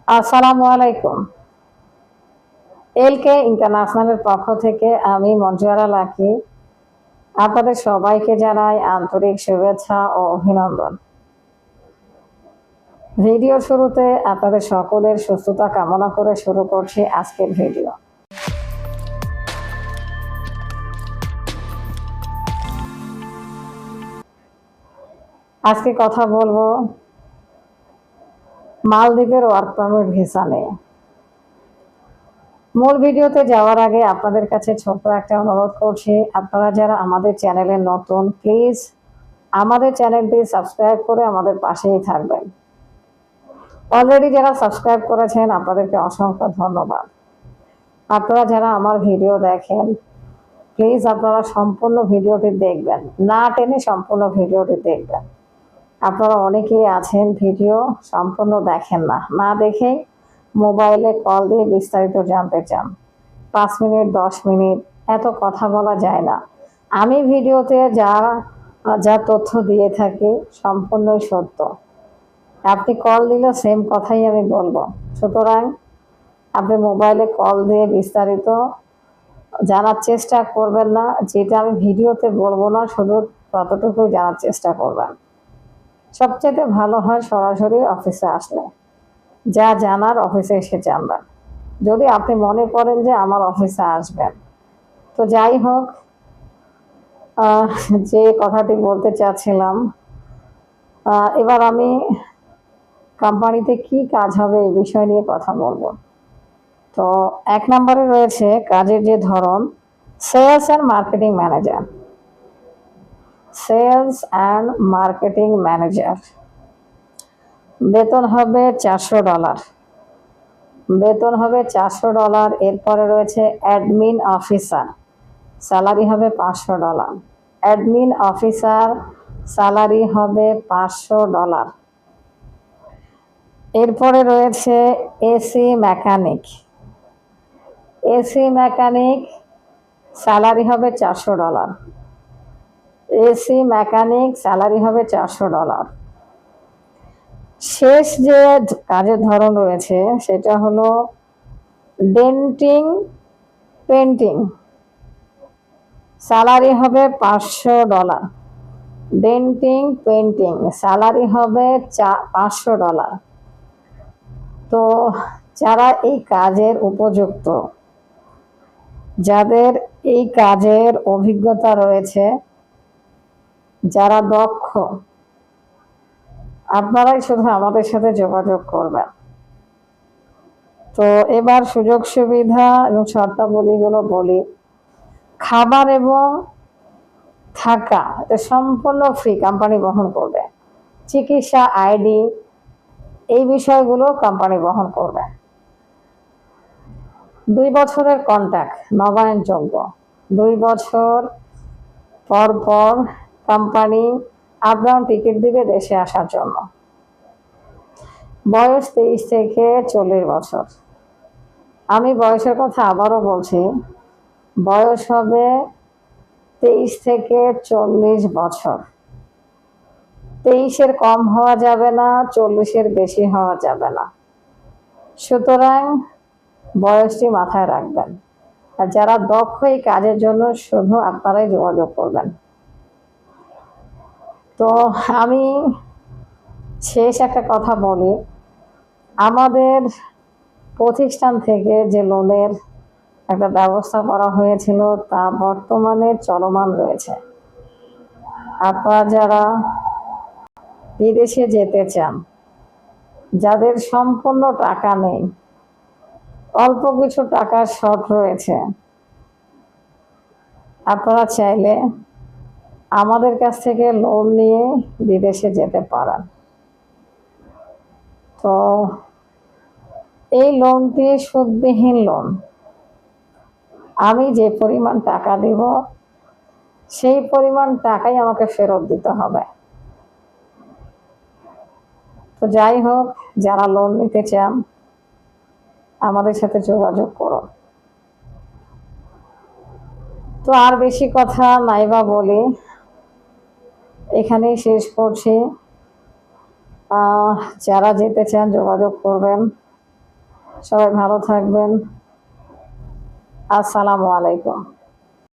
আসসালামু আলাইকুম। এলকে ইন্টারন্যাশনালের পক্ষ থেকে আমি মঞ্জুয়ারা লাকি আপনাদের সবাইকে জানাই আন্তরিক শুভেচ্ছা ও অভিনন্দন। ভিডিও শুরুতে আপনাদের সকলের সুস্থতা কামনা করে শুরু করছি আজকের ভিডিও। আজকে কথা বলবো মালদ্বীপের ওয়ার্ক পারমিট ভিসা নিয়ে। মূল ভিডিওতে যাওয়ার আগে আপনাদের কাছে ছোট্ট একটা অনুরোধ করছি, আপনারা যারা আমাদের চ্যানেলে নতুন, প্লিজ আমাদের চ্যানেলটি সাবস্ক্রাইব করে আমাদের পাশেই থাকবেন। অলরেডি যারা সাবস্ক্রাইব করেছেন আপনাদেরকে অসংখ্য ধন্যবাদ। আপনারা যারা আমার ভিডিও দেখেন, প্লিজ আপনারা সম্পূর্ণ ভিডিওটি দেখবেন, না টেনে সম্পূর্ণ ভিডিওটি দেখবেন। আপনারা অনেকেই আছেন ভিডিও সম্পূর্ণ দেখেন না, না দেখেই মোবাইলে কল দিয়ে বিস্তারিত জানতে চান। 5 মিনিট 10 মিনিট এত কথা বলা যায় না। আমি ভিডিওতে যা যা তথ্য দিয়ে থাকি সম্পূর্ণই সত্য। আপনি কল দিলে সেম কথাই আমি বলবো। সুতরাং আপনি মোবাইলে কল দিয়ে বিস্তারিত জানার চেষ্টা করবেন না। যেটা আমি ভিডিওতে বলবো না, শুধু ততটুকু জানার চেষ্টা করবেন। সবচেয়ে ভালো হয় সরাসরি অফিসে আসলে যা জানার অফিসে এসে জানবেন, যদি আপনি মনে করেন যে আমার অফিসে আসবেন। তো যাই হোক, যে কথাটি বলতে চাচ্ছিলাম, এবার আমি কোম্পানিতে কি কাজ হবে এই বিষয় নিয়ে কথা বলবো। তো 1 নম্বরে রয়েছে কাজের যে ধরন, sales and marketing manager. Sales and marketing manager, বেতন হবে $400। বেতন হবে $400। এরপরে রয়েছে অ্যাডমিন অফিসার, স্যালারি হবে $500। অ্যাডমিন অফিসার স্যালারি হবে $500। এরপরে রয়েছে AC mechanic. AC mechanic salary হবে $400। এসি মেকানিক স্যালারি হবে $400। শেষ যে কাজের ধরন রয়েছে সেটা হলো ডেন্টিং পেন্টিং, স্যালারি হবে $500। ডেন্টিং পেন্টিং স্যালারি হবে $500। তো যারা এই কাজের উপযুক্ত, যাদের এই কাজের অভিজ্ঞতা রয়েছে, যারা দক্ষ, আপনারাই শুধু আমাদের সাথে যোগাযোগ করবেন। তো এবার সুযোগ সুবিধা এবং শর্তাবলীগুলো বলি। খাবার এবং থাকা এটা সম্পূর্ণ ফ্রি, কোম্পানি বহন করবে। চিকিৎসা, আইডি, এই বিষয়গুলো কোম্পানি বহন করবে। 2 বছরের কন্ট্রাক্ট, নবায়নযোগ্য। 2 বছর পর পর কোম্পানি আপ ডাউন টিকিট দিবে দেশে আসার জন্য। বয়স 23 থেকে 40 বছর। আমি বয়সের কথা আবারও বলছি, বয়স হবে 23 থেকে 40 বছর। 23-এর কম হওয়া যাবে না, 40-এর বেশি হওয়া যাবে না। সুতরাং বয়সটি মাথায় রাখবেন। আর যারা দক্ষ এই কাজের জন্য শুধু আপনারাই যোগাযোগ করবেন। তো আমি শেষ একটা কথা বলি, আমাদের প্রতিষ্ঠান থেকে যে লোনের একটা ব্যবস্থা করা হয়েছিল তা বর্তমানে চলমান রয়েছে। আপনারা যারা বিদেশে যেতে চান, যাদের সম্পূর্ণ টাকা নেই, অল্প কিছু টাকার শর্ট রয়েছে, আপনারা চাইলে আমাদের কাছ থেকে লোন নিয়ে বিদেশে যেতে পারেন। তো এই লোনটি সুদবিহীন লোন। আমি যে পরিমাণ টাকা দিব সেই পরিমাণ টাকাই আমাকে ফেরত দিতে হবে। তো যাই হোক, যারা লোন নিতে চান আমাদের সাথে যোগাযোগ করুন। তো আর বেশি কথা নাইবা বলি, এখানেই শেষ করছি। যারা যেতে চান যোগাযোগ করবেন। সবাই ভালো থাকবেন। আসসালামু আলাইকুম।